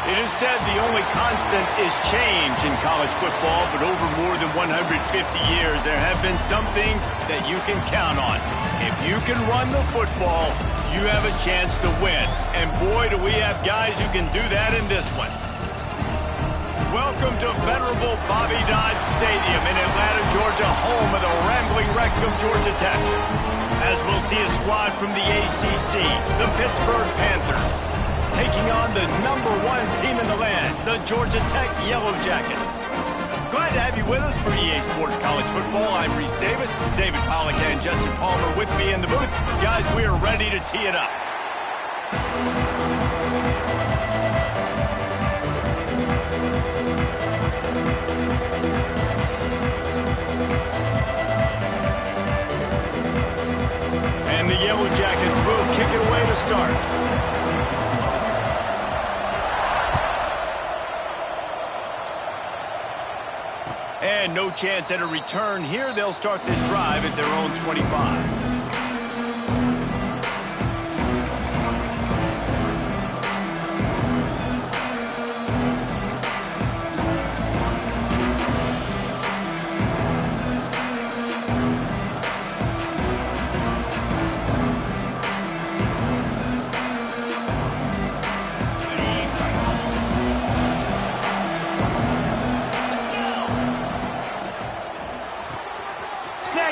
It is said the only constant is change in college football, but over more than 150 years, there have been some things that you can count on. If you can run the football, you have a chance to win. And boy, do we have guys who can do that in this one. Welcome to venerable Bobby Dodd Stadium in Atlanta, Georgia, home of the rambling wreck of Georgia Tech. As we'll see a squad from the ACC, the Pittsburgh Panthers, taking on the #1 team in the land, the Georgia Tech Yellow Jackets. Glad to have you with us for EA Sports College Football. I'm Reese Davis, David Pollack and Jesse Palmer with me in the booth. Guys, we are ready to tee it up. And the Yellow Jackets will kick it away to start. And no chance at a return here. They'll start this drive at their own 25.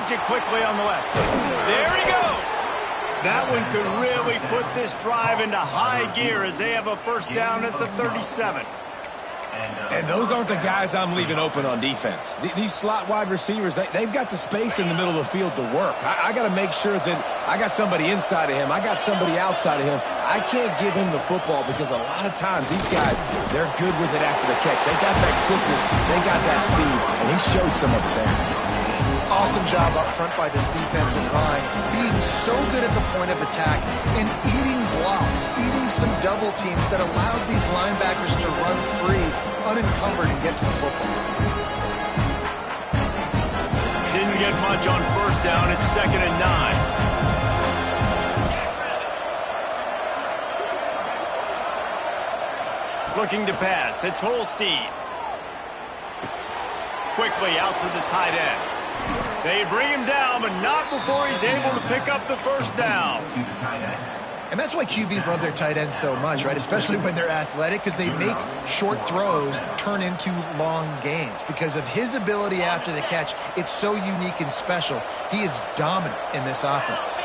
It quickly on the left. There he goes. That one could really put this drive into high gear as they have a first down at the 37. And those aren't the guys I'm leaving open on defense. These slot wide receivers, they've got the space in the middle of the field to work. I got to make sure that I got somebody inside of him. I got somebody outside of him. I can't give him the football because a lot of times these guys, they're good with it after the catch. They got that quickness. They got that speed, and he showed some of it there. Awesome job up front by this defensive line, being so good at the point of attack and eating blocks, eating some double teams that allows these linebackers to run free, unencumbered, and get to the football. Didn't get much on first down. It's 2nd and 9. Looking to pass. It's Holstein. Quickly out to the tight end. They bring him down, but not before he's able to pick up the first down. And that's why QBs love their tight ends so much, right? Especially when they're athletic, because they make short throws turn into long gains. Because of his ability after the catch, it's so unique and special. He is dominant in this offense.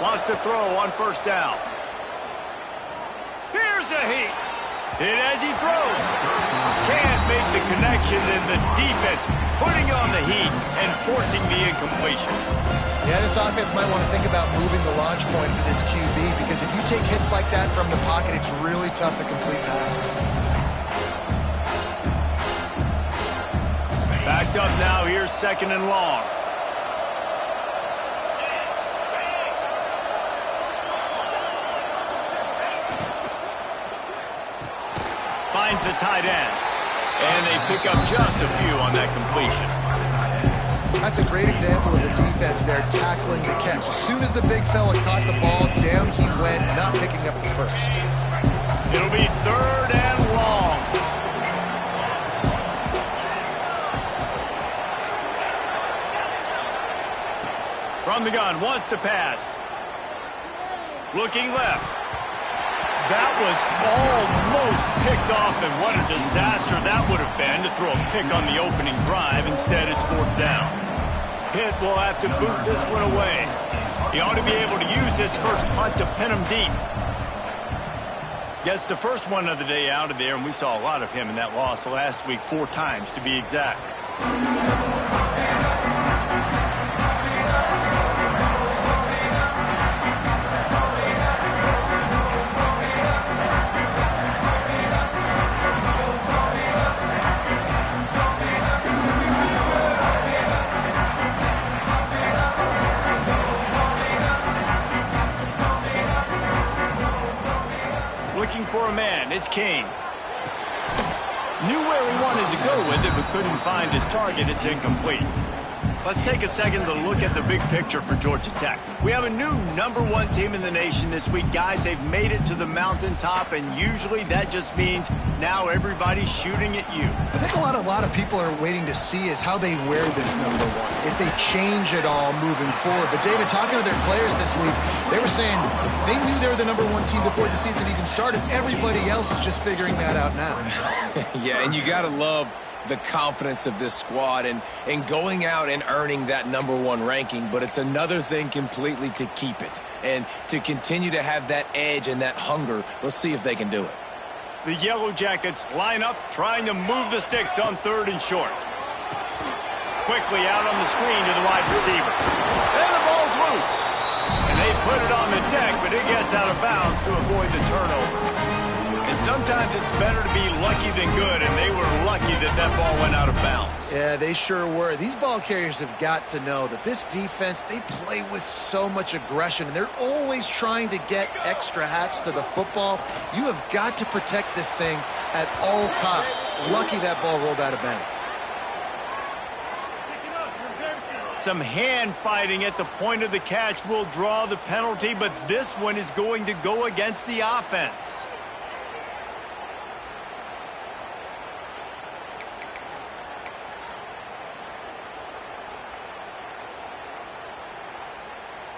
Wants to throw on first down. Here's a heat. Hit as he throws. Can't make the connection, and the defense putting on the heat and forcing the incompletion. Yeah, this offense might want to think about moving the launch point for this QB, because if you take hits like that from the pocket, it's really tough to complete passes. Backed up now. Here's 2nd and long. Finds the tight end. And they pick up just a few on that completion. That's a great example of the defense there tackling the catch. As soon as the big fella caught the ball, down he went, not picking up the first. It'll be 3rd and long. From the gun, wants to pass. Looking left. That was almost picked off, and what a disaster that would have been to throw a pick on the opening drive. Instead, it's 4th down. Pitt will have to boot this one away. He ought to be able to use this first punt to pin him deep. Gets the first one of the day out of there, and we saw a lot of him in that loss last week, 4 times to be exact. Looking for a man. It's Kane. Knew where he wanted to go with it, but couldn't find his target. It's incomplete. Let's take a second to look at the big picture for Georgia Tech. We have a new #1 team in the nation this week. Guys, they've made it to the mountaintop, and usually that just means now everybody's shooting at you. I think a lot of people are waiting to see is how they wear this #1, if they change it all moving forward. But, David, talking to their players this week, they were saying they knew they were the #1 team before the season even started. Everybody else is just figuring that out now. Yeah, and you got to love the confidence of this squad and going out and earning that #1 ranking, but it's another thing completely to keep it and to continue to have that edge and that hunger. Let's see if they can do it. The Yellow Jackets line up, trying to move the sticks on 3rd and short. Quickly out on the screen to the wide receiver. And the ball's loose. And they put it on the deck, but it gets out of bounds to avoid the turnover. And sometimes it's better to be lucky than good, and they were lucky that that ball went out of bounds. Yeah, they sure were. These ball carriers have got to know that this defense, they play with so much aggression, and they're always trying to get extra hats to the football. You have got to protect this thing at all costs. Lucky that ball rolled out of bounds. Some hand fighting at the point of the catch will draw the penalty, but this one is going to go against the offense.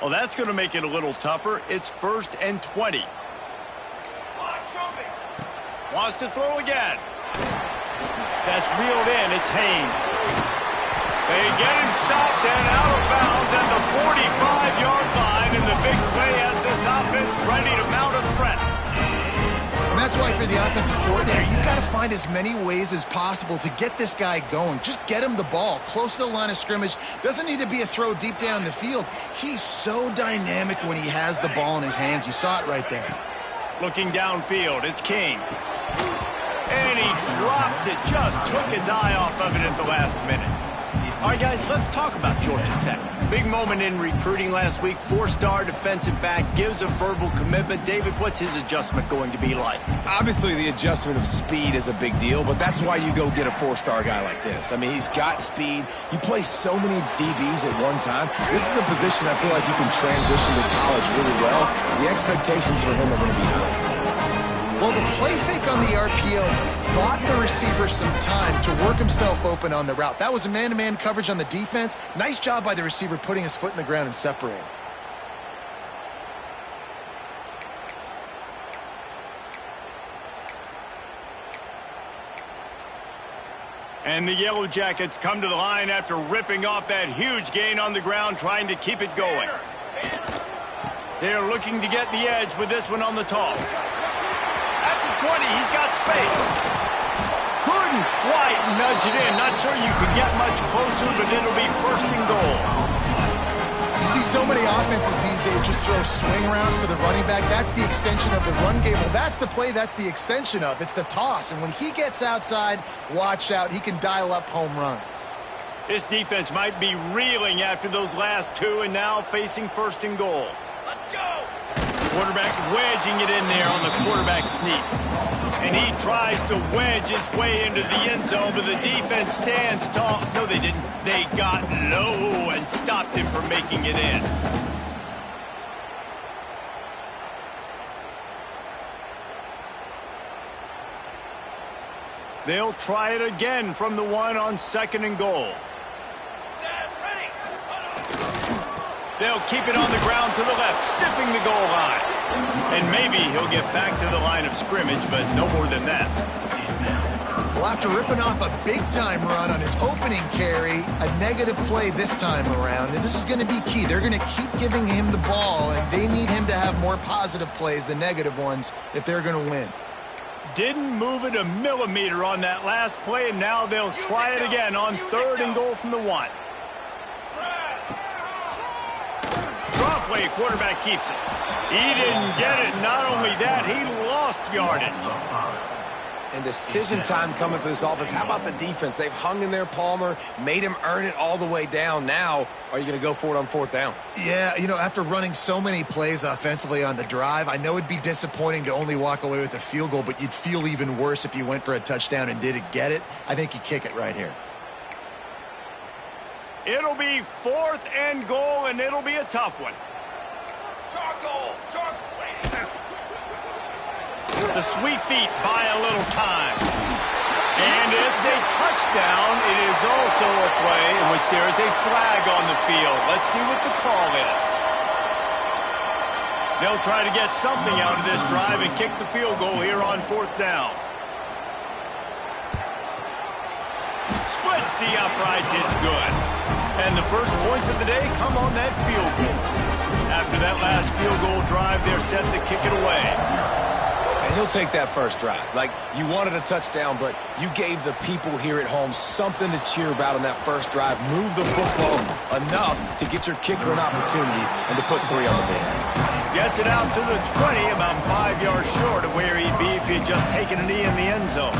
Well, that's going to make it a little tougher. It's 1st and 20. Wants to throw again. That's reeled in. It's Haynes. They get him stopped and out of bounds at the 45-yard line, and the big play has this offense ready to mount a threat. And that's why for the offensive coordinator, you've got to find as many ways as possible to get this guy going. Just get him the ball close to the line of scrimmage. Doesn't need to be a throw deep down the field. He's so dynamic when he has the ball in his hands. You saw it right there. Looking downfield, it's King. And he drops it. Just took his eye off of it at the last minute. All right, guys, let's talk about Georgia Tech. Big moment in recruiting last week. 4-star defensive back, gives a verbal commitment. David, what's his adjustment going to be like? Obviously, the adjustment of speed is a big deal, but that's why you go get a 4-star guy like this. I mean, he's got speed. You play so many DBs at one time. This is a position I feel like you can transition to college really well. The expectations for him are going to be high. Well, the play fake on the RPO bought the receiver some time to work himself open on the route. That was a man-to-man coverage on the defense. Nice job by the receiver putting his foot in the ground and separating. And the Yellow Jackets come to the line after ripping off that huge gain on the ground, trying to keep it going. They're looking to get the edge with this one on the toss. At the 20, he's got space. Couldn't quite nudge it in. Not sure you could get much closer, but it'll be 1st and goal. You see so many offenses these days just throw swing routes to the running back. That's the extension of the run game. Well, that's the play that's the extension of. It's the toss. And when he gets outside, watch out. He can dial up home runs. This defense might be reeling after those last two and now facing 1st and goal. Let's go! Quarterback wedging it in there on the quarterback sneak. And he tries to wedge his way into the end zone, but the defense stands tall. No, they didn't. They got low and stopped him from making it in. They'll try it again from the one on 2nd and goal. They'll keep it on the ground to the left, stiffing the goal line. And maybe he'll get back to the line of scrimmage, but no more than that. Well, after ripping off a big-time run on his opening carry, a negative play this time around, and this is going to be key. They're going to keep giving him the ball, and they need him to have more positive plays than negative ones if they're going to win. Didn't move it a millimeter on that last play, and now they'll try it again on 3rd and goal from the 1. Draw play, quarterback keeps it. He didn't get it. Not only that, he lost yardage. And decision time coming for this offense. How about the defense? They've hung in there, Palmer, made him earn it all the way down. Now, are you going to go for it on 4th down? Yeah, you know, after running so many plays offensively on the drive, I know it'd be disappointing to only walk away with a field goal, but you'd feel even worse if you went for a touchdown and didn't get it. I think you kick it right here. It'll be 4th and goal, and it'll be a tough one. The sweet feet buy a little time. And it's a touchdown. It is also a play in which there is a flag on the field. Let's see what the call is. They'll try to get something out of this drive and kick the field goal here on 4th down. Splits the uprights. It's good. And the first points of the day come on that field goal. After that last field goal drive, they're set to kick it away. And he'll take that first drive. Like, you wanted a touchdown, but you gave the people here at home something to cheer about on that first drive. Move the football enough to get your kicker an opportunity and to put 3 on the board. Gets it out to the 20, about 5 yards short of where he'd be if he had just taken a knee in the end zone.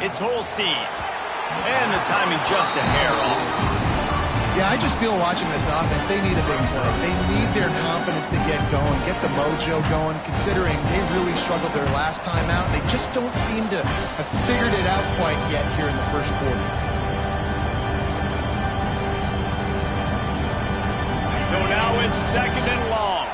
It's Holstein. And the timing just a hair off. Yeah, I just feel watching this offense, they need a big play. They need their confidence to get going, get the mojo going, considering they really struggled their last time out. They just don't seem to have figured it out quite yet here in the first quarter. So now it's 2nd and long.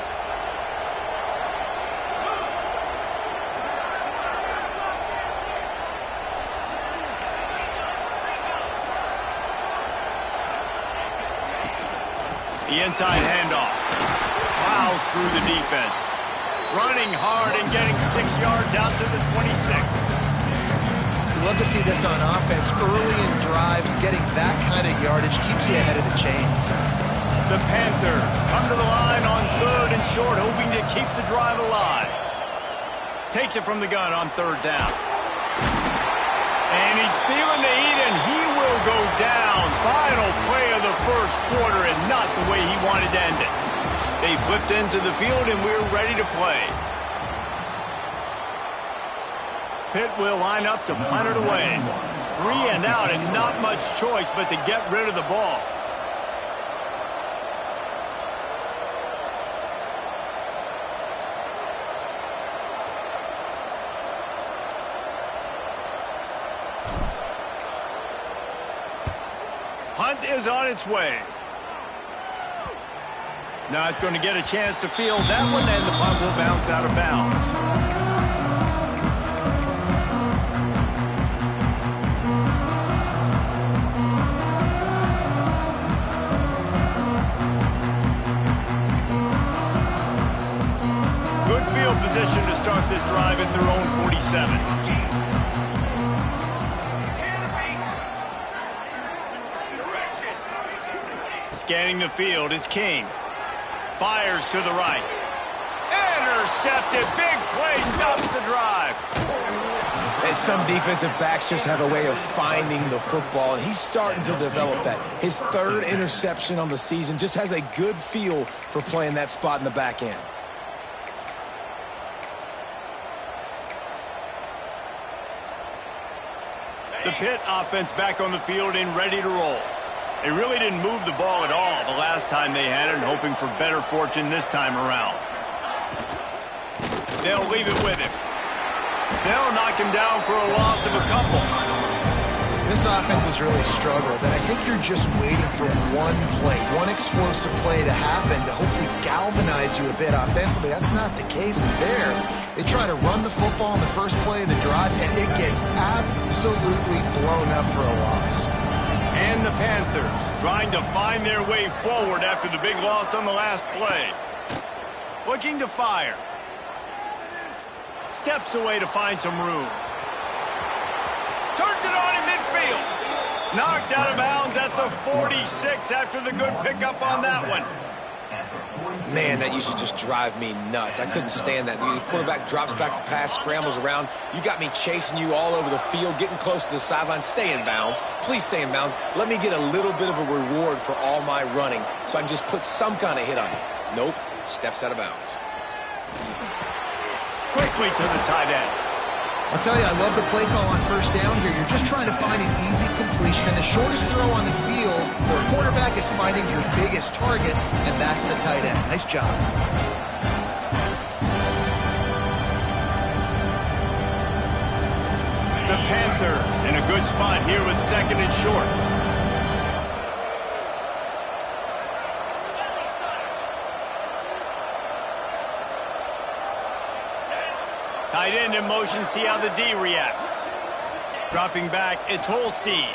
The inside handoff. Plows through the defense. Running hard and getting 6 yards out to the 26. We'd love to see this on offense. Early in drives, getting that kind of yardage keeps you ahead of the chains. The Panthers come to the line on 3rd and short, hoping to keep the drive alive. Takes it from the gun on 3rd down. And he's feeling the heat, and he will go down. Final play of the first quarter, and not the way he wanted to end it. They flipped into the field, and we're ready to play. Pitt will line up to punt it away. 3 and out, and not much choice but to get rid of the ball. Punt is on its way. Not going to get a chance to field that one, and the punt will bounce out of bounds. Good field position to start this drive at their own 47. Scanning the field, it's King. Fires to the right. Intercepted. Big play. Stops the drive. And some defensive backs just have a way of finding the football, and he's starting to develop that. His 3rd interception on the season, just has a good feel for playing that spot in the back end. The Pitt offense back on the field and ready to roll. They really didn't move the ball at all the last time they had it, and hoping for better fortune this time around. They'll leave it with him. They'll knock him down for a loss of a couple. This offense has really struggled, and I think you're just waiting for one play, one explosive play to happen to hopefully galvanize you a bit offensively. That's not the case there. They try to run the football in the first play of the drive, and it gets absolutely blown up for a loss. And the Panthers trying to find their way forward after the big loss on the last play. Looking to fire. Steps away to find some room. Turns it on in midfield. Knocked out of bounds at the 46 after the good pickup on that one. Man, that used to just drive me nuts. I couldn't stand that. The quarterback drops back to pass, scrambles around. You got me chasing you all over the field, getting close to the sideline. Stay in bounds. Please stay in bounds. Let me get a little bit of a reward for all my running so I can just put some kind of hit on you. Nope. Steps out of bounds. Quickly to the tight end. I'll tell you, I love the play call on first down here. You're just trying to find an easy completion, and the shortest throw on the field for a quarterback is finding your biggest target, and that's the tight end. Nice job. The Panthers in a good spot here with second and short. Tight end in motion, see how the D reacts. Dropping back, it's Holstein.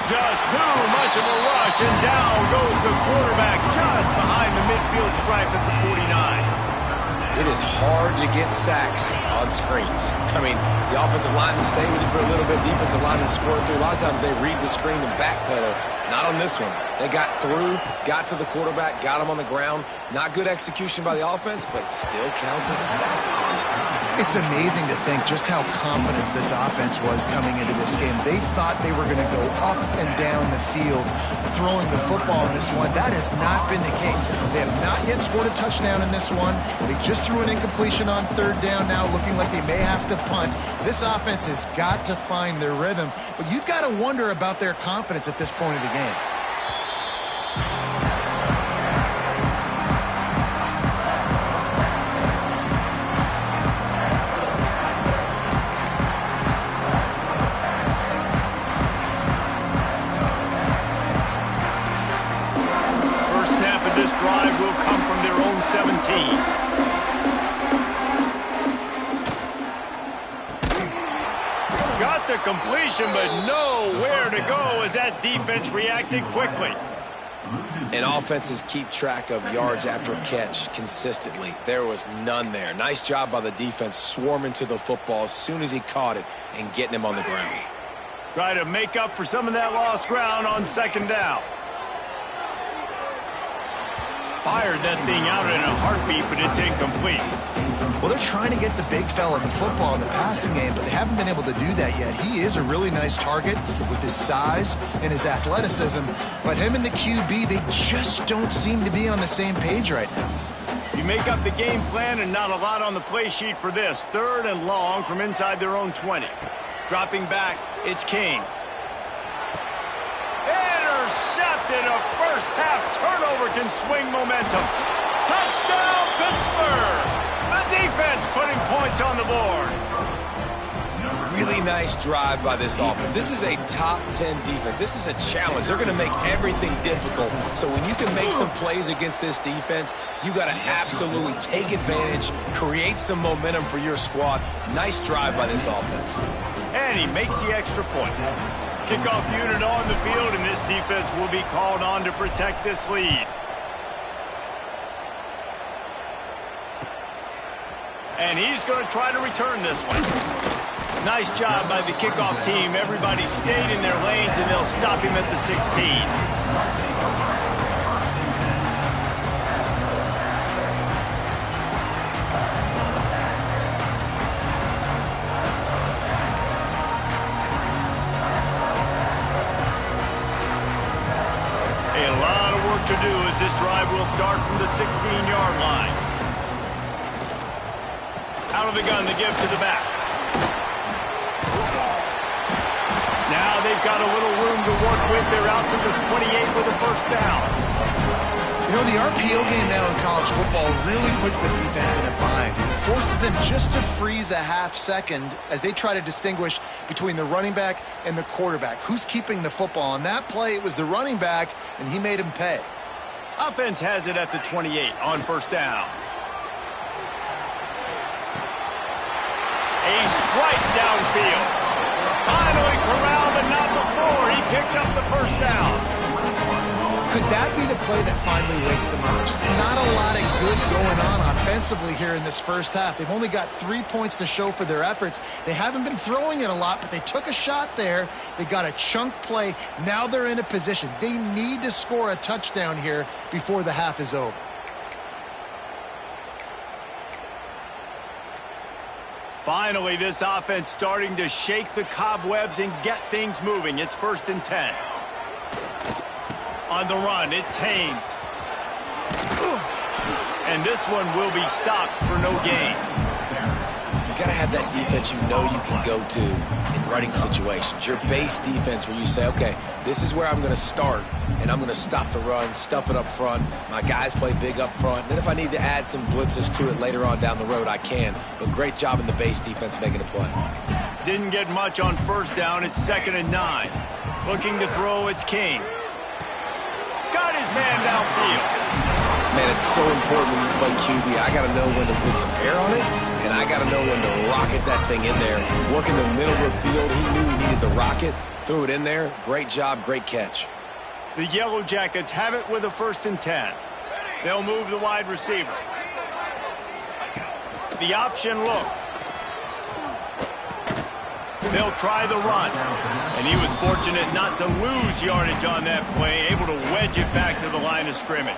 Just too much of a rush, and down goes the quarterback just behind the midfield stripe at the 49. It is hard to get sacks on screens. I mean, the offensive linemen stay with you for a little bit. Defensive linemen score through. A lot of times they read the screen and backpedal. Not on this one. They got through, got to the quarterback, got him on the ground. Not good execution by the offense, but it still counts as a sack. It's amazing to think just how confident this offense was coming into this game. They thought they were going to go up and down the field throwing the football in this one. That has not been the case. They have not yet scored a touchdown in this one. They just threw an incompletion on third down now, looking like they may have to punt. This offense has got to find their rhythm, but you've got to wonder about their confidence at this point of the game. Drive will come from their own 17. Got the completion, but nowhere to go as that defense reacted quickly. And offenses keep track of yards after a catch consistently. There was none there. Nice job by the defense swarming to the football as soon as he caught it and getting him on the ground. Try to make up for some of that lost ground on second down. Fired that thing out in a heartbeat, but it's incomplete. Well, they're trying to get the big fella the football in the passing game, but they haven't been able to do that yet. He is a really nice target with his size and his athleticism, but him and the QB, they just don't seem to be on the same page right now. You make up the game plan and not a lot on the play sheet for this. Third and long from inside their own 20. Dropping back, it's King. Intercepted. A first-half turnover can swing momentum. Touchdown, Pittsburgh! The defense putting points on the board. Really nice drive by this offense. This is a top 10 defense. This is a challenge. They're going to make everything difficult. So when you can make some plays against this defense, you got to absolutely take advantage, create some momentum for your squad. Nice drive by this offense. And he makes the extra point. Kickoff unit on the field, and this defense will be called on to protect this lead. And he's going to try to return this one. Nice job by the kickoff team. Everybody stayed in their lanes, and they'll stop him at the 16. To do as this drive will start from the 16-yard line. Out of the gun, the give to the back. Now they've got a little room to work with. They're out to the 28 with a first down. You know, the RPO game now in college football really puts the defense in a bind. It forces them just to freeze a half second as they try to distinguish between the running back and the quarterback. Who's keeping the football? On that play, it was the running back, and he made him pay. Offense has it at the 28 on first down. A strike downfield. Finally corralled, but not before. He picks up the first down. Could that be the play that finally wakes them up? Just not a lot of good going on offensively here in this first half. They've only got 3 points to show for their efforts. They haven't been throwing it a lot, but they took a shot there. They got a chunk play. Now they're in a position. They need to score a touchdown here before the half is over. Finally, this offense starting to shake the cobwebs and get things moving. It's 1st and 10. On the run, it's Haynes. And this one will be stopped for no gain. got to have that defense you know you can go to in running situations. Your base defense where you say, okay, this is where I'm going to start, and I'm going to stop the run, stuff it up front. My guys play big up front. Then if I need to add some blitzes to it later on down the road, I can. But great job in the base defense making a play. Didn't get much on first down. It's 2nd and 9. Looking to throw, it's King. Got his man downfield. Man, it's so important when you play QB. I got to know when to put some air on it, and I got to know when to rocket that thing in there. Working the middle of the field, he knew he needed the rocket. Threw it in there. Great job, great catch. The Yellow Jackets have it with a 1st and 10. They'll move the wide receiver. The option look. They'll try the run. And he was fortunate not to lose yardage on that play, able to wedge it back to the line of scrimmage.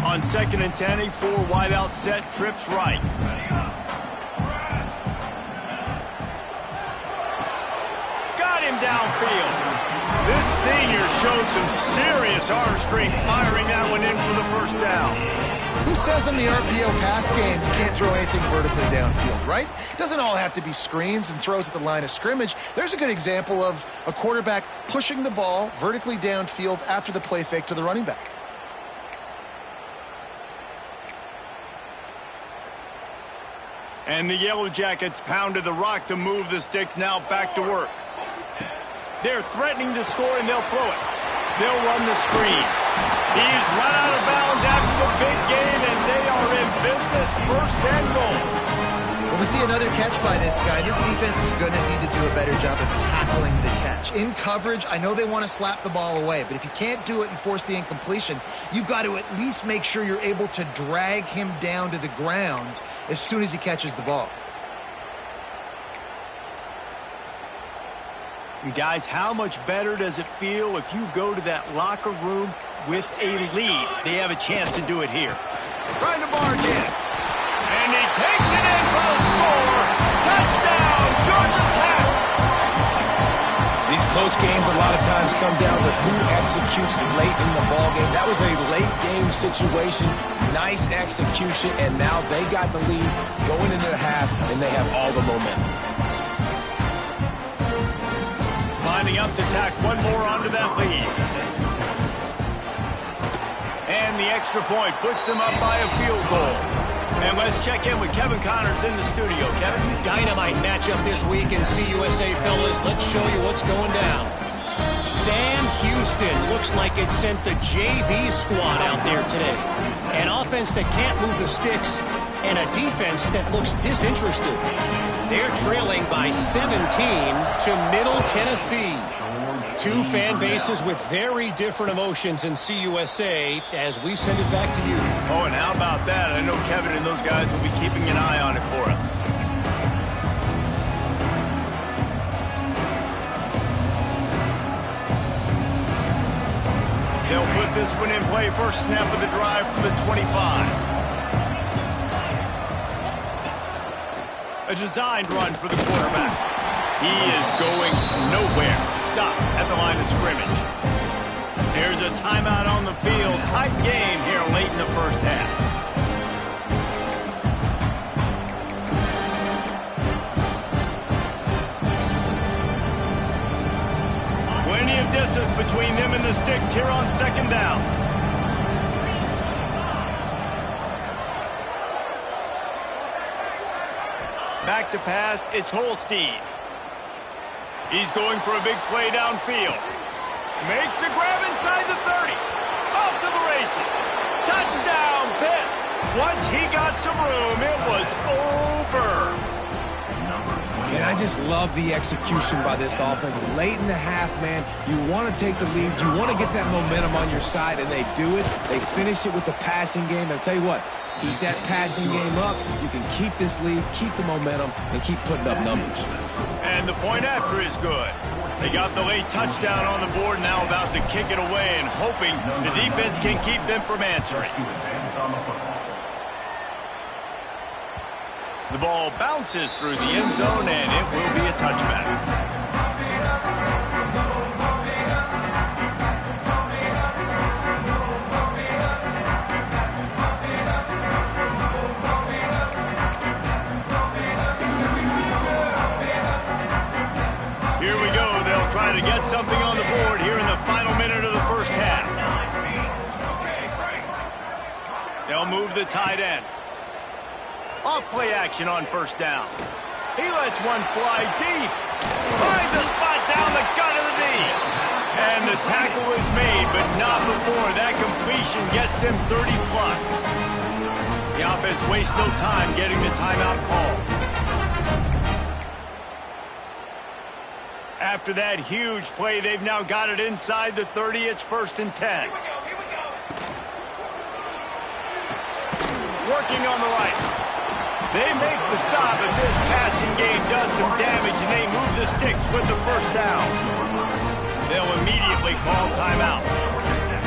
On 2nd and 10, a 4 wide out set, trips right. Got him downfield. This senior showed some serious arm strength firing that one in for the 1st down. Who says in the RPO pass game you can't throw anything vertically downfield, right? It doesn't all have to be screens and throws at the line of scrimmage. There's a good example of a quarterback pushing the ball vertically downfield after the play fake to the running back. And the Yellow Jackets pounded the rock to move the sticks, now back to work. They're threatening to score, and they'll throw it. They'll run the screen. He's run out of bounds after the big game, and they are in business, 1st and goal. When we see another catch by this guy, this defense is going to need to do a better job of tackling the catch. In coverage, I know they want to slap the ball away, but if you can't do it and force the incompletion, you've got to at least make sure you're able to drag him down to the ground as soon as he catches the ball. And guys, how much better does it feel if you go to that locker room with a lead? They have a chance to do it here. Trying to barge in. And he takes it in for a score. Touchdown, Georgia Tech. These close games a lot of times come down to who executes late in the ball game. That was a late game situation. Nice execution, and now they got the lead going into the half, and they have all the momentum. Lining up to tack one more onto that lead. And the extra point puts them up by a field goal. And let's check in with Kevin Connors in the studio. Kevin? Dynamite matchup this week in CUSA, fellas. Let's show you what's going down. Sam Houston looks like it sent the JV squad out there today. An offense that can't move the sticks and a defense that looks disinterested. They're trailing by 17 to Middle Tennessee. Two fan bases with very different emotions in CUSA as we send it back to you. Oh, and how about that? I know Kevin and those guys will be keeping an eye on it for us. They'll put this one in play. First snap of the drive from the 25. A designed run for the quarterback. He is going nowhere. Stop at the line of scrimmage. There's a timeout on the field. Tight game here late in the 1st half. Plenty of distance between them and the sticks here on 2nd down. Back to pass, it's Holstein. He's going for a big play downfield. Makes the grab inside the 30. Off to the races. Touchdown, Pitt. Once he got some room, it was over. Man, I just love the execution by this offense. Late in the half, man, you want to take the lead. You want to get that momentum on your side, and they do it. They finish it with the passing game. I'll tell you what, keep that passing game up. You can keep this lead, keep the momentum, and keep putting up numbers. And the point after is good. They got the late touchdown on the board, now about to kick it away and hoping the defense can keep them from answering. The ball bounces through the end zone, and it will be a touchback. They'll move the tight end. Off play action on first down. He lets one fly deep. Finds a spot down the gut of the knee. And the tackle is made, but not before that completion gets them 30-plus. The offense wastes no time getting the timeout call. After that huge play, they've now got it inside the 30. It's 1st and 10. Working on the right. They make the stop, and this passing game does some damage, and they move the sticks with the first down. They'll immediately call timeout.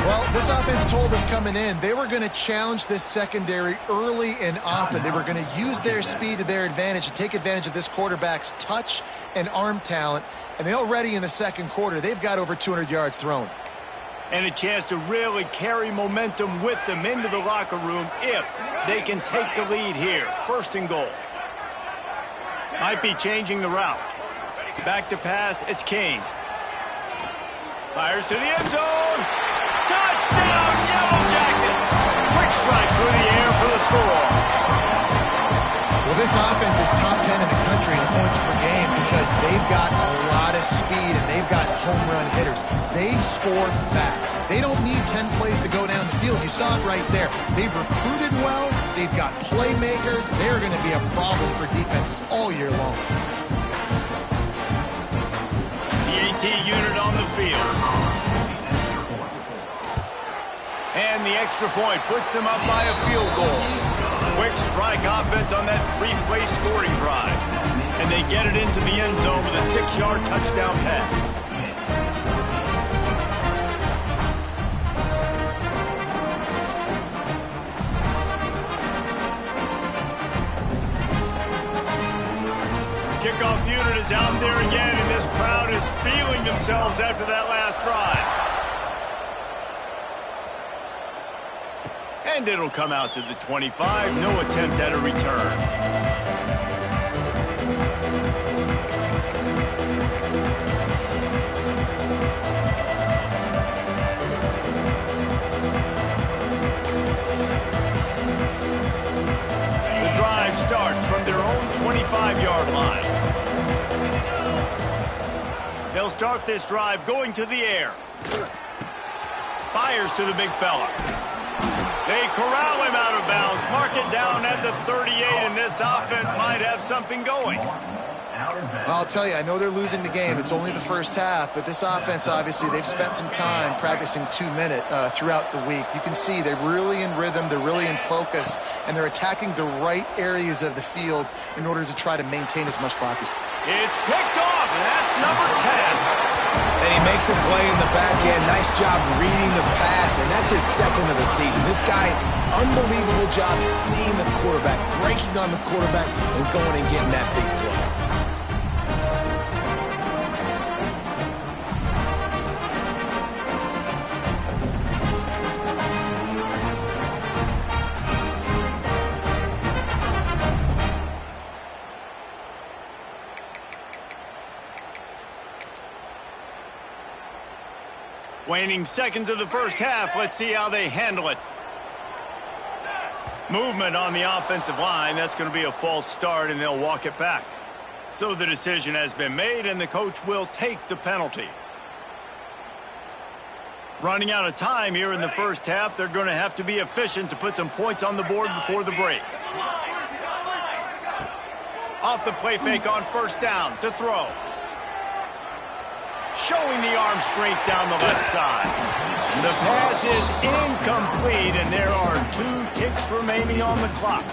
Well, this offense told us coming in they were going to challenge this secondary early and often. They were going to use their speed to their advantage and take advantage of this quarterback's touch and arm talent. And they already in the second quarter, they've got over 200 yards thrown. And a chance to really carry momentum with them into the locker room if they can take the lead here. 1st and goal. Might be changing the route. Back to pass, it's King. Fires to the end zone. Touchdown, Yellow Jackets! Quick strike through the air for the score. Well, this offense is top 10 in the country in points per game because they've got a lot of speed and they've got home run hitters. They score fast. They don't need 10 plays to go down the field. You saw it right there. They've recruited well. They've got playmakers. They're going to be a problem for defenses all year long. The AT unit on the field. And the extra point puts them up by a field goal. Quick strike offense on that 3-play scoring drive. And they get it into the end zone with a 6-yard touchdown pass. Kickoff unit is out there again, and this crowd is feeling themselves after that last drive. And it'll come out to the 25. No attempt at a return. The drive starts from their own 25-yard line. They'll start this drive going to the air. Fires to the big fella. They corral him out of bounds, mark it down at the 38, and this offense might have something going. I'll tell you, I know they're losing the game. It's only the first half, but this offense, obviously, they've spent some time practicing 2-minute throughout the week. You can see they're really in rhythm, they're really in focus, and they're attacking the right areas of the field in order to try to maintain as much clock as possible. It's picked off, and that's number 10. And he makes a play in the back end. Nice job reading the pass, and that's his second of the season. This guy, unbelievable job seeing the quarterback, breaking on the quarterback, and going and getting that big play. Waning seconds of the first half. Let's see how they handle it. Movement on the offensive line. That's going to be a false start, and they'll walk it back. So the decision has been made, and the coach will take the penalty. Running out of time here in the first half. They're going to have to be efficient to put some points on the board before the break. Off the play fake on first down to throw. Showing the arm strength down the left side. The pass is incomplete, and there are 2 ticks remaining on the clock.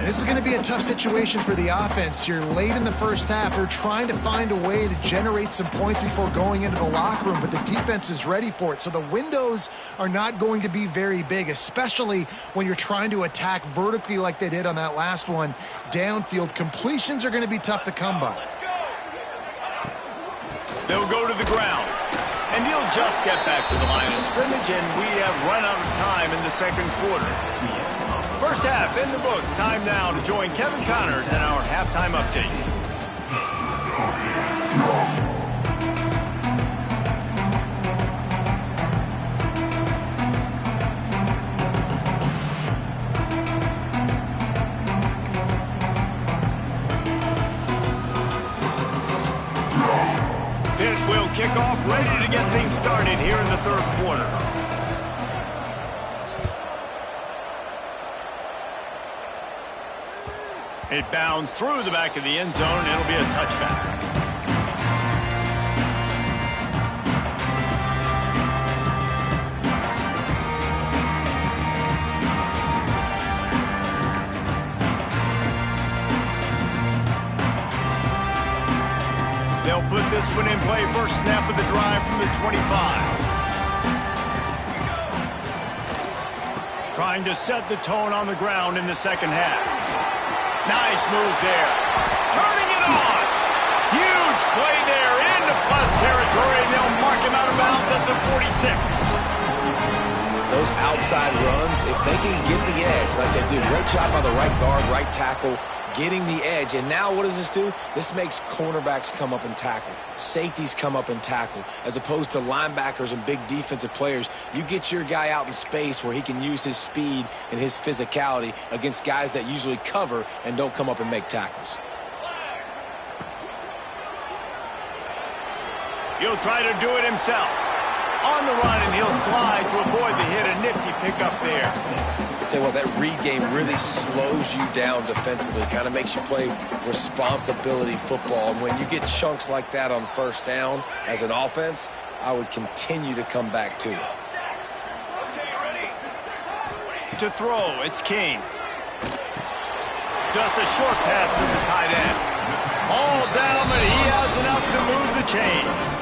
This is going to be a tough situation for the offense here late in the first half. They're trying to find a way to generate some points before going into the locker room, but the defense is ready for it. So the windows are not going to be very big, especially when you're trying to attack vertically like they did on that last one. Downfield completions are going to be tough to come by. They'll go to the ground, and he'll just get back to the line of scrimmage, and we have run out of time in the second quarter. First half in the books. Time now to join Kevin Connors in our halftime update. getting started here in the third quarter. It bounds through the back of the end zone. It'll be a touchback. They'll put this one in play. First snap of the drive from the 25. Trying to set the tone on the ground in the second half. Nice move there. Turning it on. Huge play there into plus territory, and they'll mark him out of bounds at the 46. Those outside runs, if they can get the edge like they do, great job by the right guard, right tackle, getting the edge. And now what does this do? This makes cornerbacks come up and tackle. Safeties come up and tackle. As opposed to linebackers and big defensive players, you get your guy out in space where he can use his speed and his physicality against guys that usually cover and don't come up and make tackles. He'll try to do it himself. On the run, and he'll slide to avoid the hit. A nifty pickup there. Tell you what, that read game really slows you down defensively, kind of makes you play responsibility football. And when you get chunks like that on first down as an offense, I would continue to come back to it. To throw, it's King. Just a short pass to the tight end. All down, but he has enough to move the chains.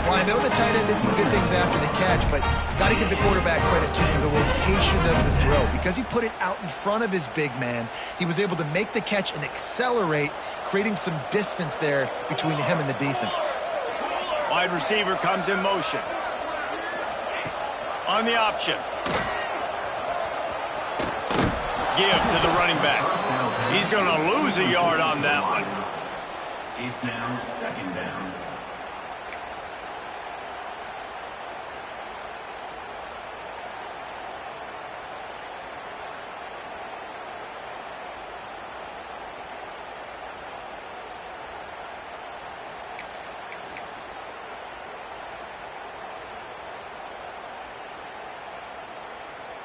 Well, I know the tight end did some good things after the catch, but got to give the quarterback credit to the location of the throw. Because he put it out in front of his big man, he was able to make the catch and accelerate, creating some distance there between him and the defense. Wide receiver comes in motion. On the option. Give to the running back. He's going to lose a yard on that one. It's now second down.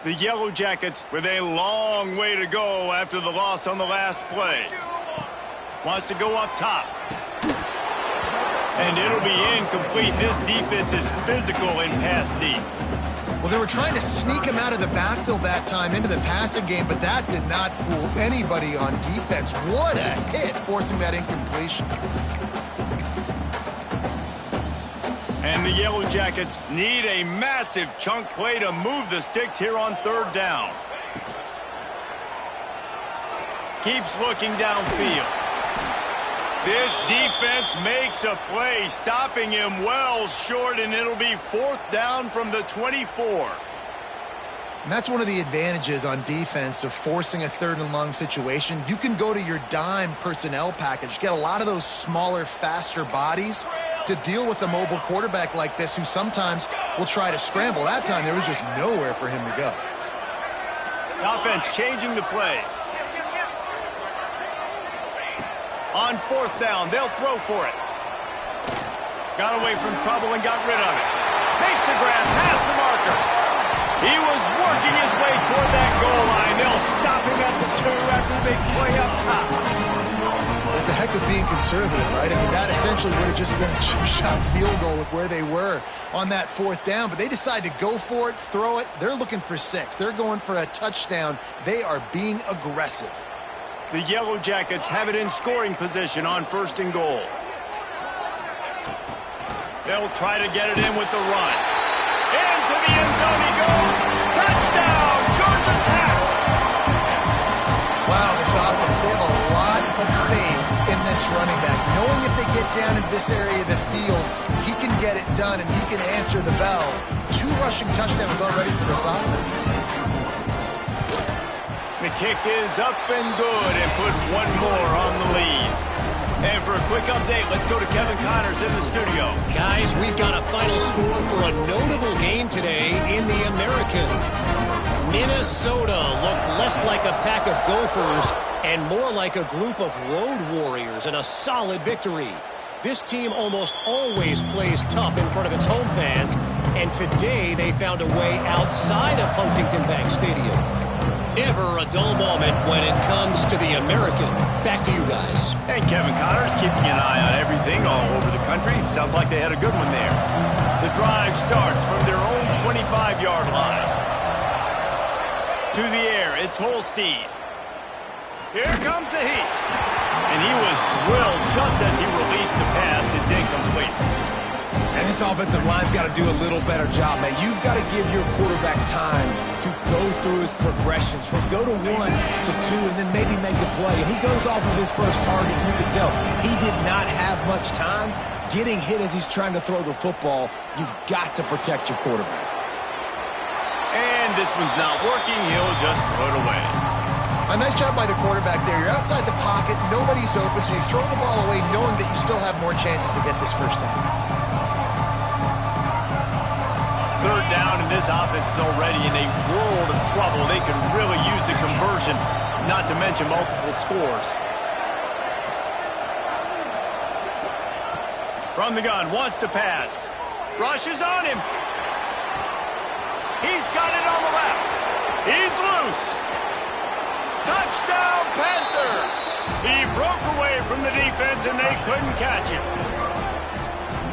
The Yellow Jackets with a long way to go after the loss on the last play. Wants to go up top. And it'll be incomplete. This defense is physical in pass deep. Well, they were trying to sneak him out of the backfield that time into the passing game, but that did not fool anybody on defense. What a hit, forcing that incompletion. And the Yellow Jackets need a massive chunk play to move the sticks here on third down. Keeps looking downfield. This defense makes a play, stopping him well short, and it'll be fourth down from the 24. And that's one of the advantages on defense of forcing a third and long situation. You can go to your dime personnel package, get a lot of those smaller, faster bodies to deal with a mobile quarterback like this who sometimes will try to scramble. That time there was just nowhere for him to go. Offense changing the play. On fourth down, they'll throw for it. Got away from trouble and got rid of it. Makes the grab past the marker. He was working his way toward that goal line. They'll stop him at the 2 after the big play up top. It's a heck of being conservative, right? I mean, that essentially would have just been a chip shot field goal with where they were on that fourth down. But they decide to go for it, throw it. They're looking for 6. They're going for a touchdown. They are being aggressive. The Yellow Jackets have it in scoring position on first and goal. They'll try to get it in with the run. Into the end zone he goes. Touchdown, Georgia Tech! Wow, this offense, they have a lot of faith in this running back. Knowing if they get down in this area of the field, he can get it done and he can answer the bell. 2 rushing touchdowns already for this offense. The kick is up and good and put one more on the lead. And for a quick update, let's go to Kevin Connors in the studio. Guys, we've got a final score for a notable game today in the American. Minnesota looked less like a pack of Gophers and more like a group of road warriors in a solid victory. This team almost always plays tough in front of its home fans, and today they found a way outside of Huntington Bank Stadium. Never a dull moment when it comes to the American. Back to you guys. And Kevin Connors keeping an eye on everything all over the country. Sounds like they had a good one there. The drive starts from their own 25-yard line. To the air, it's Holstein. Here comes the heat. And he was drilled just as he released the pass. It's incomplete. And this offensive line's got to do a little better job, man. You've got to give your quarterback time to go through his progressions from go to 1 to 2 and then maybe make a play. And he goes off of his first target, and you can tell he did not have much time getting hit as he's trying to throw the football. You've got to protect your quarterback. And this one's not working. He'll just throw it away. A nice job by the quarterback there. You're outside the pocket, nobody's open, so you throw the ball away knowing that you still have more chances to get this first down. Third down, and this offense is already in a world of trouble. They could really use a conversion, not to mention multiple scores. From the gun, wants to pass. Rushes on him. He's got it on the left. He's loose. Touchdown, Panthers! He broke away from the defense, and they couldn't catch him.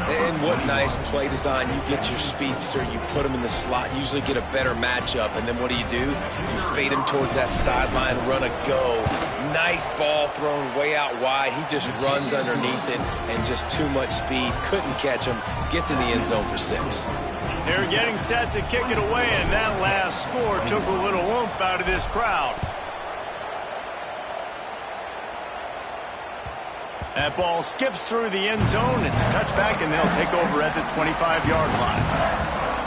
And what nice play design. You get your speedster, you put him in the slot, usually get a better matchup, and then what do? You fade him towards that sideline, run a go. Nice ball thrown way out wide. He just runs underneath it, and just too much speed. Couldn't catch him. Gets in the end zone for 6. They're getting set to kick it away, and that last score took a little oomph out of this crowd. That ball skips through the end zone. It's a touchback, and they'll take over at the 25-yard line.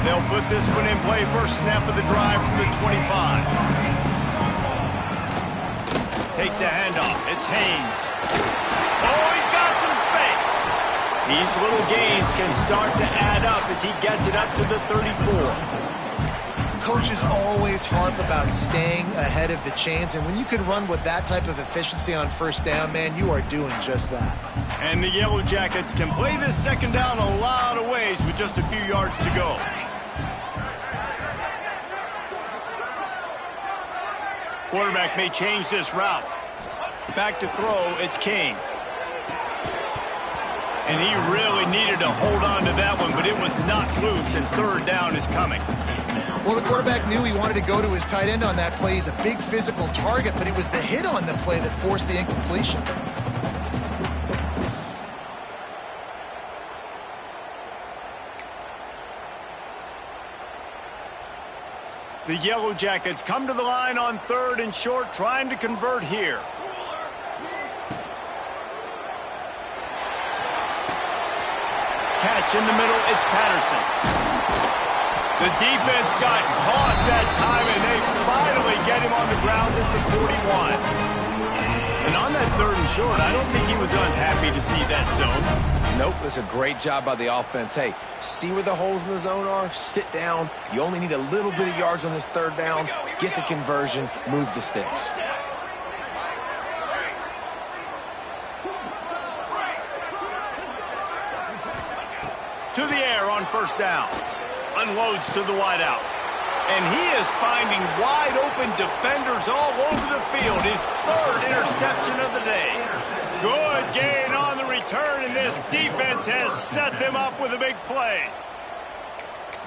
They'll put this one in play. First snap of the drive from the 25. Takes a handoff. It's Haynes. Oh, he's got some space. These little gains can start to add up as he gets it up to the 34. Coaches always harp about staying ahead of the chains, and when you can run with that type of efficiency on first down, man, you are doing just that. And the Yellow Jackets can play this second down a lot of ways with just a few yards to go. Quarterback may change this route. Back to throw, it's King. And he really needed to hold on to that one, but it was not loose, and third down is coming. Well, the quarterback knew he wanted to go to his tight end on that play. He's a big physical target, but it was the hit on the play that forced the incompletion. The Yellow Jackets come to the line on third and short, trying to convert here. Catch in the middle, it's Patterson. The defense got caught that time, and they finally get him on the ground at the 41. And on that third and short, I don't think he was unhappy to see that zone. Nope, it's a great job by the offense. Hey, see where the holes in the zone are? Sit down. You only need a little bit of yards on this third down. Get the conversion. Move the sticks. To the air on first down. Unloads to the wideout. And he is finding wide-open defenders all over the field. His third interception of the day. Good gain on the return, and this defense has set them up with a big play.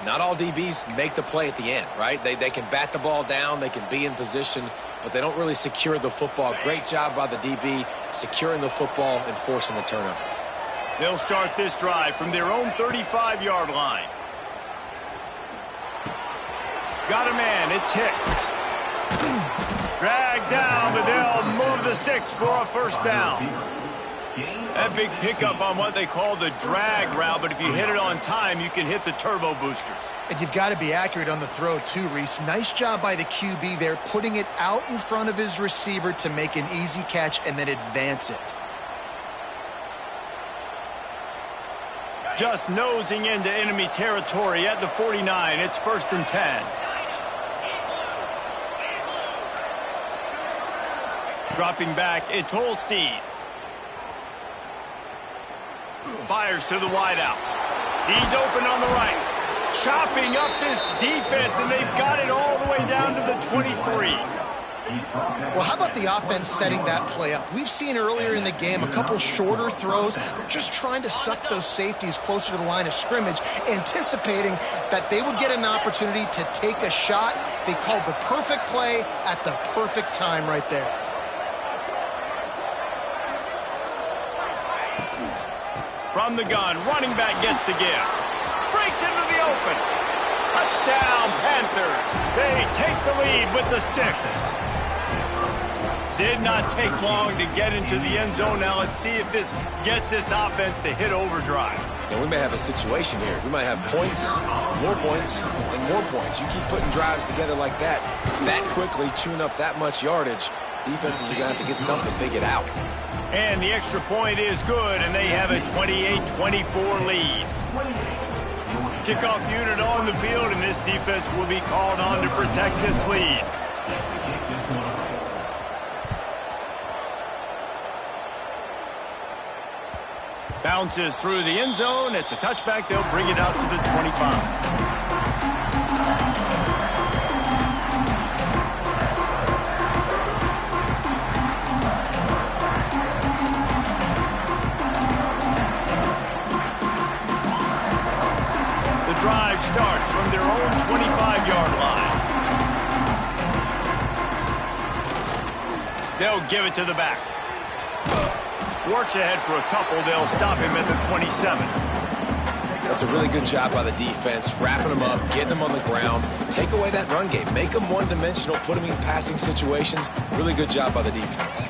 Not all DBs make the play at the end, right? They can bat the ball down, they can be in position, but they don't really secure the football. Great job by the DB securing the football and forcing the turnover. They'll start this drive from their own 35-yard line. Got a man, it's Hicks. Dragged down, but they'll move the sticks for a first down. That big pickup on what they call the drag route, but if you hit it on time, you can hit the turbo boosters. And you've got to be accurate on the throw too, Reese. Nice job by the QB there, putting it out in front of his receiver to make an easy catch and then advance it. Just nosing into enemy territory at the 49. It's 1st and 10. Dropping back, it's Holstein. Fires to the wideout. He's open on the right. Chopping up this defense, and they've got it all the way down to the 23. Well, how about the offense setting that play up? We've seen earlier in the game a couple shorter throws. They're just trying to suck those safeties closer to the line of scrimmage, anticipating that they would get an opportunity to take a shot. They called the perfect play at the perfect time right there. From the gun, running back gets to give. Breaks into the open. Touchdown, Panthers. They take the lead with the 6. Did not take long to get into the end zone. Now let's see if this gets this offense to hit overdrive. Now, we may have a situation here. We might have points, and more points. You keep putting drives together like that quickly, chewing up that much yardage, defenses are going to have to get something figured out. And the extra point is good, and they have a 28-24 lead. Kickoff unit on the field, and this defense will be called on to protect this lead. Bounces through the end zone. It's a touchback. They'll bring it out to the 25. Drive starts from their own 25-yard line. They'll give it to the back. Works ahead for a couple. They'll stop him at the 27. That's a really good job by the defense, wrapping them up, getting them on the ground. Take away that run game. Make them one-dimensional, put them in passing situations. Really good job by the defense.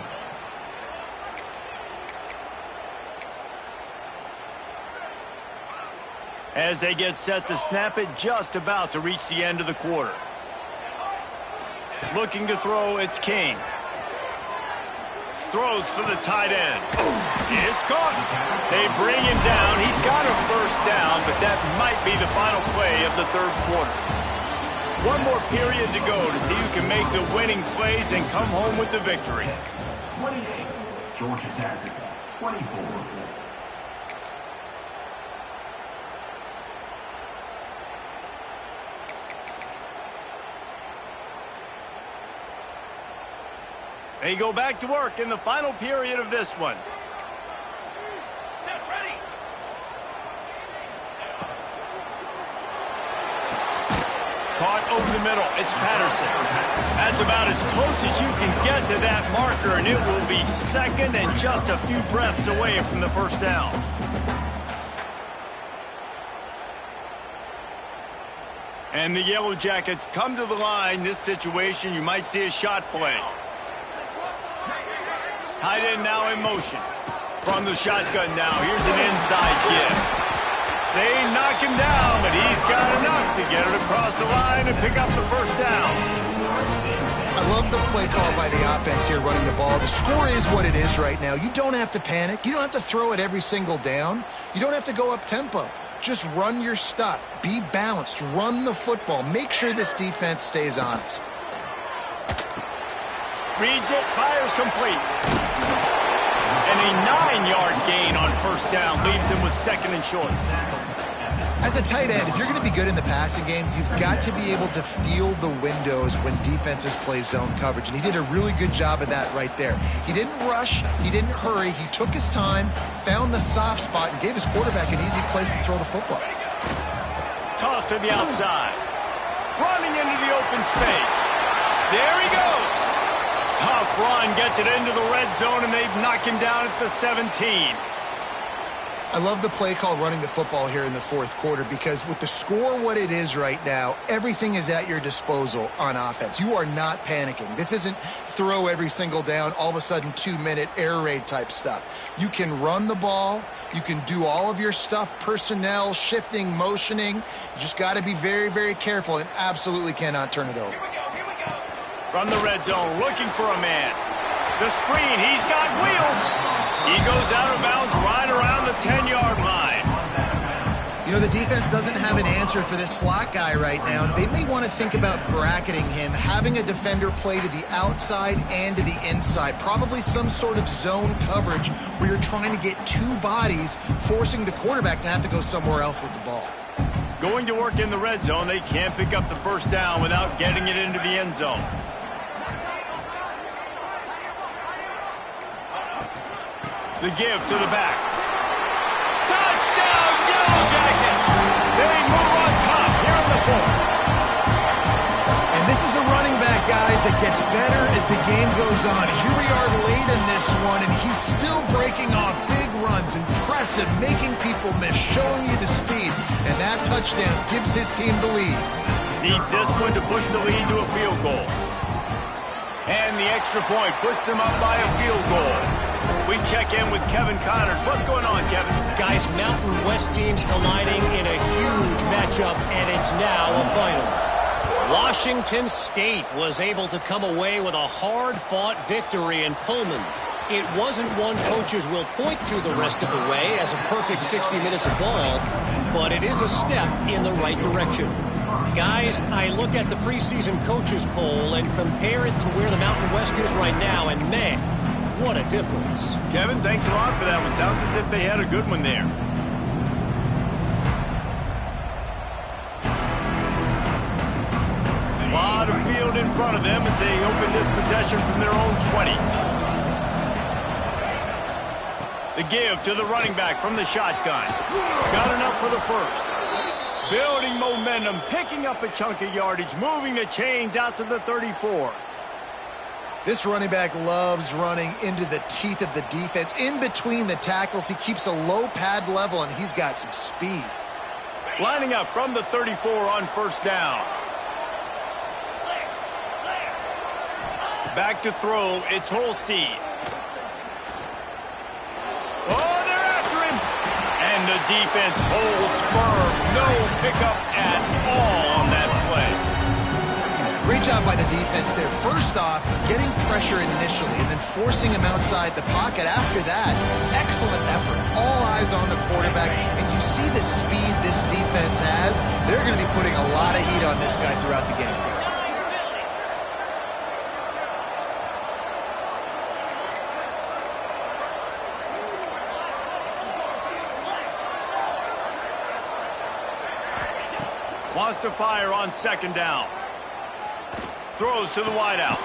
As they get set to snap it, just about to reach the end of the quarter. Looking to throw, it's King. Throws for the tight end. It's caught. They bring him down. He's got a first down, but that might be the final play of the third quarter. One more period to go to see who can make the winning plays and come home with the victory. 28, Georgia Tactical, 24. They go back to work in the final period of this one. Set, ready. Caught over the middle. It's Patterson. That's about as close as you can get to that marker, and it will be second and just a few breaths away from the first down. And the Yellow Jackets come to the line. This situation, you might see a shot play. Tight end now in motion. From the shotgun now, here's an inside give. They knock him down, but he's got enough to get it across the line and pick up the first down. I love the play call by the offense here running the ball. The score is what it is right now. You don't have to panic. You don't have to throw it every single down. You don't have to go up tempo. Just run your stuff. Be balanced. Run the football. Make sure this defense stays honest. Reads it, fires complete. And a 9-yard gain on first down leaves him with second and short. As a tight end, if you're going to be good in the passing game, you've got to be able to feel the windows when defenses play zone coverage. And he did a really good job of that right there. He didn't rush. He didn't hurry. He took his time, found the soft spot, and gave his quarterback an easy place to throw the football. Toss to the outside. Running into the open space. There he goes. Tough run, gets it into the red zone, and they've knocked him down at the 17. I love the play call running the football here in the fourth quarter because with the score what it is right now, everything is at your disposal on offense. You are not panicking. This isn't throw every single down, all of a sudden 2-minute air raid type stuff. You can run the ball. You can do all of your stuff, personnel, shifting, motioning. You just got to be very, very careful and absolutely cannot turn it over. Here we go. From the red zone, looking for a man. The screen, he's got wheels. He goes out of bounds right around the 10-yard line. You know, the defense doesn't have an answer for this slot guy right now. They may want to think about bracketing him, having a defender play to the outside and to the inside. Probably some sort of zone coverage where you're trying to get two bodies, forcing the quarterback to have to go somewhere else with the ball. Going to work in the red zone, they can't pick up the first down without getting it into the end zone. The give to the back. Touchdown, Yellow Jackets! They move on top here in the fourth. And this is a running back, guys, that gets better as the game goes on. Here we are late in this one, and he's still breaking off big runs. Impressive, making people miss, showing you the speed. And that touchdown gives his team the lead. Needs this one to push the lead to a field goal. And the extra point puts them up by a field goal. We check in with Kevin Connors. What's going on, Kevin? Guys, Mountain West teams colliding in a huge matchup, and it's now a final. Washington State was able to come away with a hard-fought victory in Pullman. It wasn't one coaches will point to the rest of the way as a perfect 60 minutes of ball, but it is a step in the right direction. Guys, I look at the preseason coaches poll and compare it to where the Mountain West is right now, and man, what a difference. Kevin, thanks a lot for that one. Sounds as if they had a good one there. A lot of field in front of them as they open this possession from their own 20. The give to the running back from the shotgun. Got enough for the first. Building momentum, picking up a chunk of yardage, moving the chains out to the 34. This running back loves running into the teeth of the defense. In between the tackles, he keeps a low pad level, and he's got some speed. Lining up from the 34 on first down. Back to throw, it's Holstein. Oh, they're after him. And the defense holds firm. No pickup at all on that play. Great job by the defense there. First off, getting pressure initially and then forcing him outside the pocket. After that, excellent effort. All eyes on the quarterback. And you see the speed this defense has. They're going to be putting a lot of heat on this guy throughout the game. Wants to fire on second down. Throws to the wideout.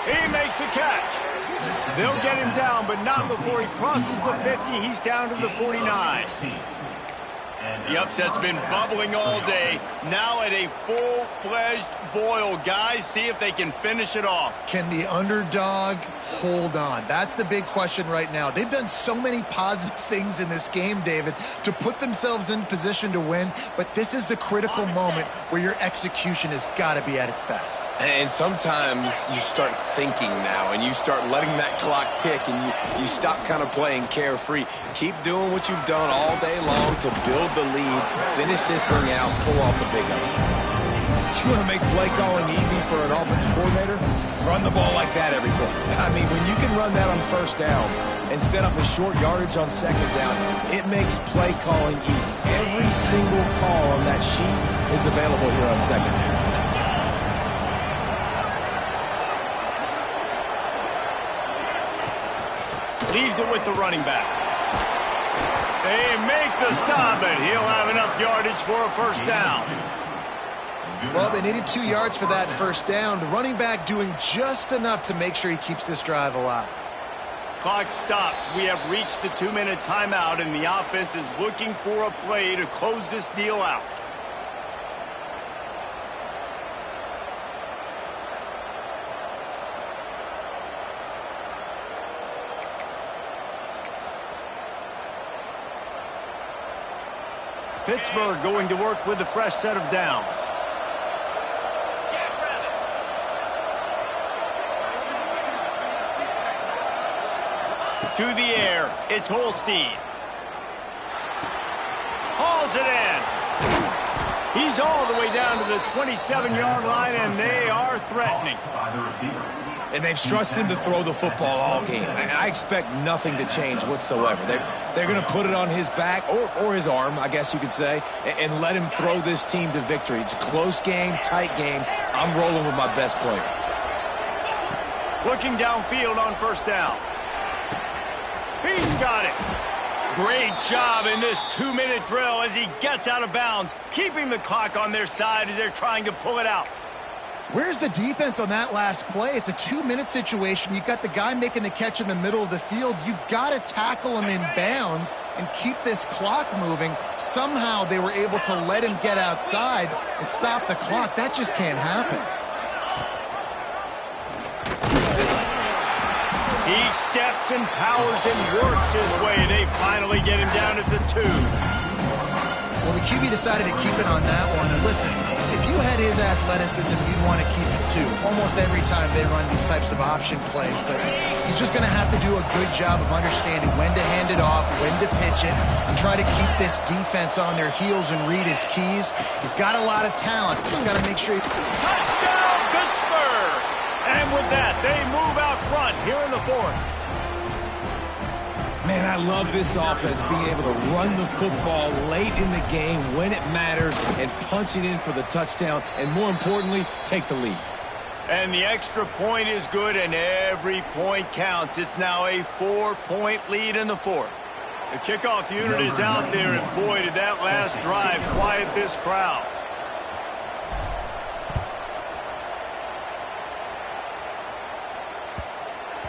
He makes a catch. They'll get him down, but not before he crosses the 50. He's down to the 49. The upset's been bubbling all day. Now at a full-fledged boil. Guys, see if they can finish it off. Can the underdog hold on? That's the big question right now. They've done so many positive things in this game, David, to put themselves in position to win, but this is the critical moment where your execution has got to be at its best. And sometimes you start thinking now, and you start letting that clock tick, and you stop kind of playing carefree. Keep doing what you've done all day long to build the lead, finish this thing out, pull off the big upset. You want to make play calling easy for an offensive coordinator? Run the ball like that every play. I mean, when you can run that on first down and set up a short yardage on second down, it makes play calling easy. Every single call on that sheet is available here on second down. Leaves it with the running back. They make the stop, but he'll have enough yardage for a first down. Well, they needed 2 yards for that first down. The running back doing just enough to make sure he keeps this drive alive. Clock stops. We have reached the 2-minute timeout, and the offense is looking for a play to close this deal out. Pittsburgh going to work with a fresh set of downs. To the air, it's Holstein. Hauls it in. He's all the way down to the 27-yard line, and they are threatening. And they've trusted him to throw the football all game. And I expect nothing to change whatsoever. They're going to put it on his back, or his arm, I guess you could say, and let him throw this team to victory. It's a close game, tight game. I'm rolling with my best player. Looking downfield on first down. He's got it. Great job in this 2-minute drill as he gets out of bounds, keeping the clock on their side as they're trying to pull it out. Where's the defense on that last play? It's a 2-minute situation. You've got the guy making the catch in the middle of the field. You've got to tackle him in bounds and keep this clock moving. Somehow they were able to let him get outside and stop the clock. That just can't happen. He steps and powers and works his way. They finally get him down at the 2. Well, the QB decided to keep it on that one. And listen, if you had his athleticism, you'd want to keep it too. Almost every time they run these types of option plays. But he's just going to have to do a good job of understanding when to hand it off, when to pitch it, and try to keep this defense on their heels and read his keys. He's got a lot of talent. Just got to make sure he... Touchdown, Pittsburgh! And with that, they move out front here in the 4th. Man, I love this offense being able to run the football late in the game when it matters and punch it in for the touchdown and, more importantly, take the lead. And the extra point is good, and every point counts. It's now a 4-point lead in the 4th. The kickoff unit is out there, and boy, did that last drive quiet this crowd.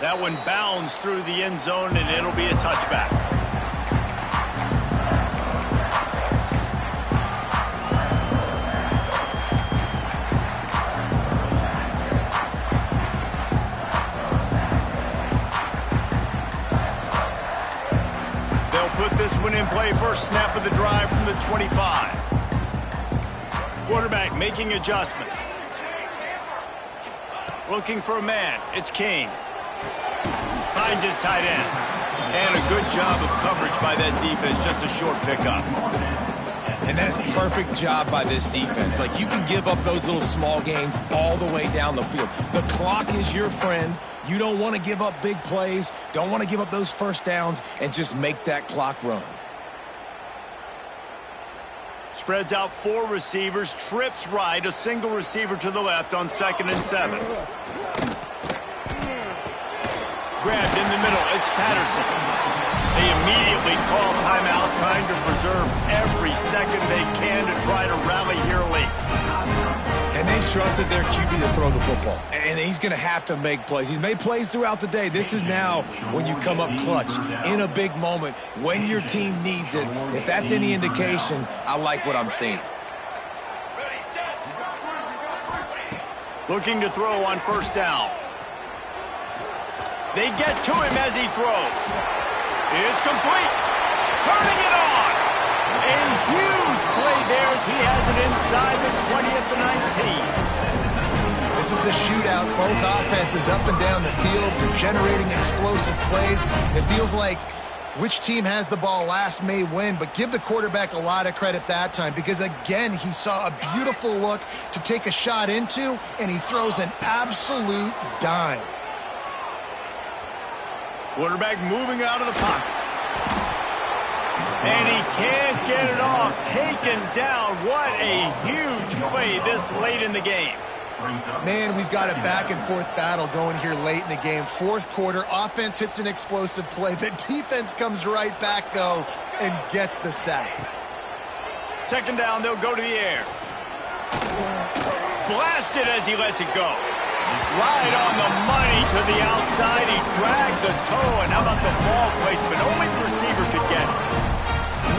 That one bounds through the end zone, and it'll be a touchback. They'll put this one in play first snap of the drive from the 25. Quarterback making adjustments. Looking for a man. It's King. Finds his tight end. And a good job of coverage by that defense. Just a short pickup. And that's a perfect job by this defense. Like, you can give up those little small gains all the way down the field. The clock is your friend. You don't want to give up big plays. Don't want to give up those first downs and just make that clock run. Spreads out 4 receivers. Trips right. A single receiver to the left on 2nd and 7. Grabbed in the middle, it's Patterson. They immediately call timeout, trying to preserve every second they can to try to rally here late. And they've trusted their QB to throw the football. And he's going to have to make plays. He's made plays throughout the day. This is now when you come up clutch, in a big moment, when your team needs it. If that's any indication, I like what I'm seeing. Looking to throw on first down. They get to him as he throws. It's complete. Turning it on. A huge play there as he has it inside the 20 at the 19. This is a shootout. Both offenses up and down the field. They're generating explosive plays. It feels like which team has the ball last may win, but give the quarterback a lot of credit that time because, again, he saw a beautiful look to take a shot into, and he throws an absolute dime. Quarterback moving out of the pocket. And he can't get it off. Taken down. What a huge play this late in the game. Man, we've got a back-and-forth battle going here late in the game. 4th quarter, offense hits an explosive play. The defense comes right back, though, and gets the sack. 2nd down, they'll go to the air. Blasted as he lets it go. Right on the money to the outside. He dragged the toe, and how about the ball placement? Only the receiver could get it.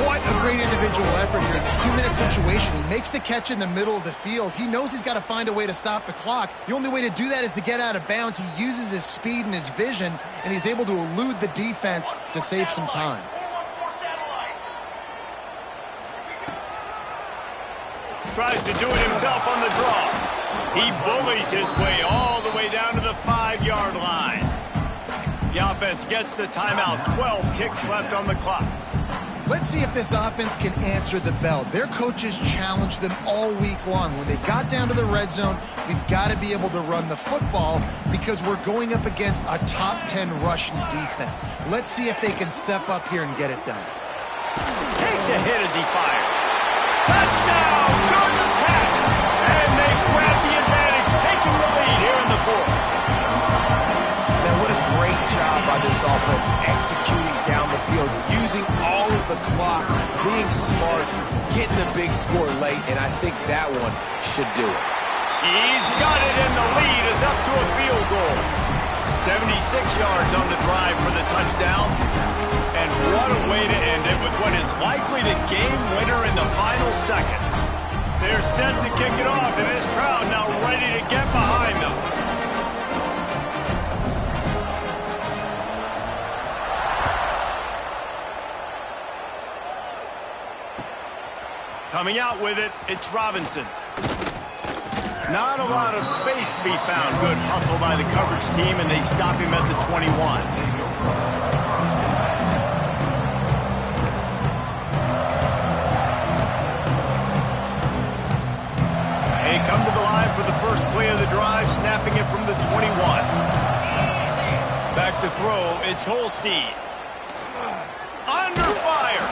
What a great individual effort here in this 2-minute situation. He makes the catch in the middle of the field. He knows he's got to find a way to stop the clock. The only way to do that is to get out of bounds. He uses his speed and his vision, and he's able to elude the defense to save some time. Tries to do it himself on the draw. He bullies his way all the way down to the 5-yard line. The offense gets the timeout. 12 ticks left on the clock. Let's see if this offense can answer the bell. Their coaches challenged them all week long. When they got down to the red zone, we've got to be able to run the football because we're going up against a top 10 rushing defense. Let's see if they can step up here and get it done. Takes a hit as he fires. Touchdown, Georgia Tech! And they grab the advantage, taking the lead here in the fourth. Man, what a great job by this offense executing down the field, using all of the clock, being smart, getting the big score late, and I think that one should do it. He's got it, and the lead is up to a field goal. 76 yards on the drive for the touchdown. And what a way to end it with what is likely the game winner in the final seconds. They're set to kick it off, and this crowd now ready to get behind them. Coming out with it, it's Robinson. Not a lot of space to be found. Good hustle by the coverage team, and they stop him at the 21. They come to the line for the first play of the drive, snapping it from the 21. Back to throw, it's Holstein. Under fire.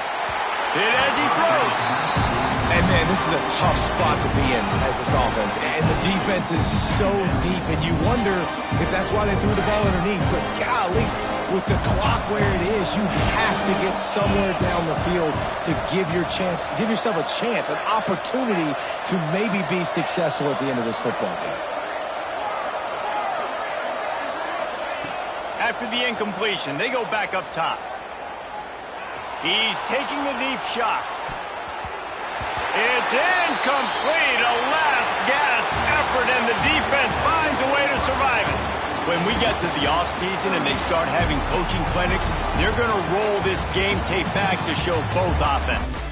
Hit as he throws. And, man, this is a tough spot to be in as this offense. And the defense is so deep, and you wonder if that's why they threw the ball underneath. But, golly, with the clock where it is, you have to get somewhere down the field to give yourself a chance, an opportunity to maybe be successful at the end of this football game. After the incompletion, they go back up top. He's taking the deep shot. It's incomplete, a last-gasp effort, and the defense finds a way to survive it. When we get to the offseason and they start having coaching clinics, they're going to roll this game tape back to show both offense.